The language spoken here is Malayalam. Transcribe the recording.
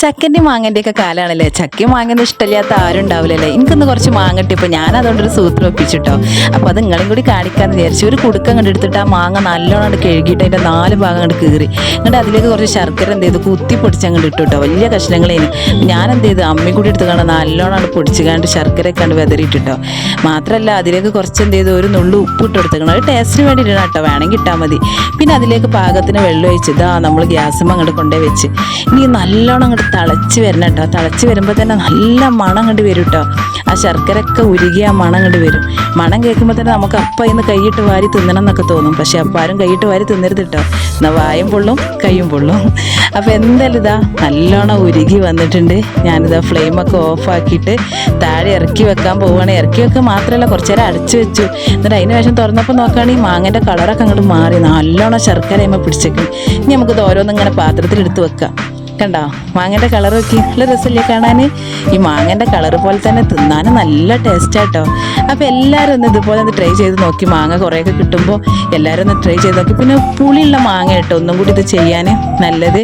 ചക്കൻ്റെ മാങ്ങൻ്റെ കാലാണല്ലേ. ചക്കയും മാങ്ങ ഇഷ്ടമില്ലാത്ത ആരും ഉണ്ടാവില്ലല്ലേ. എനിക്കൊന്ന് കുറച്ച് മാങ്ങ കിട്ടിയപ്പോൾ ഞാൻ അതുകൊണ്ടൊരു സൂത്രം ഒപ്പിച്ചിട്ടോ. അപ്പോൾ അത് നിങ്ങളും കൂടി കാണിക്കാമെന്ന് വിചാരിച്ചു. ഒരു കുടുക്ക കണ്ട് എടുത്തിട്ട് ആ മാങ്ങ നല്ലോണം കഴുകിയിട്ട് അതിൻ്റെ 4 ഭാഗം കണ്ട് കീറി എന്നിട്ട് അതിലേക്ക് കുറച്ച് ശർക്കര എന്ത് ചെയ്തു കുത്തി പൊടിച്ച് അങ്ങോട്ട് ഇട്ടു കേട്ടോ. വലിയ കഷ്ണങ്ങളേന് ഞാൻ എന്ത് ചെയ്തു അമ്മയും കൂടി എടുത്ത് കാണാൻ നല്ലോണം പൊടിച്ച് കണ്ട് ശർക്കരയൊക്കെ കണ്ട് വെതറിയിട്ടോ. മാത്രമല്ല അതിലേക്ക് കുറച്ച് എന്ത് ചെയ്തു ഒരു നുള്ളു ഉപ്പ് ഇട്ട് കൊടുത്തേക്കണം. അത് ടേസ്റ്റിന് വേണ്ടി ഇടണം കേട്ടോ, വേണമെങ്കിൽ ഇട്ടാൽ മതി. പിന്നെ അതിലേക്ക് പാകത്തിന് വെള്ളം ഒഴിച്ച് നമ്മൾ ഗ്യാസും അങ്ങോട്ട് കൊണ്ടേ വെച്ച് ഇനി നല്ലോണം അങ്ങോട്ട് തിളച്ച് വരണം കേട്ടോ. തിളച്ച് വരുമ്പോൾ തന്നെ നല്ല മണം അങ്ങോട്ട് വരും കേട്ടോ. ആ ശർക്കരയൊക്കെ ഉരുകി ആ മണം അങ്ങോട്ട് വരും. മണം കേൾക്കുമ്പോൾ തന്നെ നമുക്ക് അപ്പം ഇന്ന് കൈയിട്ട് വാരി തിന്നണം എന്നൊക്കെ തോന്നും. പക്ഷെ അപ്പം ആരും കൈയിട്ട് വാരി തിന്നരുത് കേട്ടോ, എന്നാൽ വായും പൊള്ളും കൈയും പൊള്ളും. അപ്പോൾ എന്തായാലും ഇതാ നല്ലോണം ഉരുകി വന്നിട്ടുണ്ട്. ഞാനിതാ ഫ്ലെയിമൊക്കെ ഓഫാക്കിയിട്ട് താഴെ ഇറക്കി വെക്കാൻ പോവുകയാണ്. ഇറക്കി വെക്കുക മാത്രമല്ല കുറച്ച് നേരം അടച്ചു വെച്ചു. എന്നിട്ട് അതിന് ശേഷം തുറന്നപ്പോൾ നോക്കുകയാണെങ്കിൽ മാങ്ങേൻ്റെ കളറൊക്കെ അങ്ങോട്ട് മാറി നല്ലോണം ശർക്കര ആകുമ്പോൾ പിടിച്ചേക്കും. ഇനി നമുക്കിത് ഓരോന്നും ഇങ്ങനെ പാത്രത്തിലെടുത്ത് വെക്കാം. കണ്ടോ മാങ്ങേൻ്റെ കളർ നോക്കി, നല്ല രസമില്ലേ കാണാൻ. ഈ മാങ്ങേൻ്റെ കളർ പോലെ തന്നെ തിന്നാൻ നല്ല ടേസ്റ്റാട്ടോ. അപ്പോൾ എല്ലാവരും ഒന്ന് ഇതുപോലെ ഒന്ന് ട്രൈ ചെയ്ത് നോക്കി. മാങ്ങ കുറേയൊക്കെ കിട്ടുമ്പോൾ എല്ലാവരും ഒന്ന് ട്രൈ ചെയ്ത് നോക്കി. പിന്നെ പുളിയുള്ള മാങ്ങ കേട്ടോ ഒന്നും കൂടി ഇത് ചെയ്യാൻ നല്ലത്.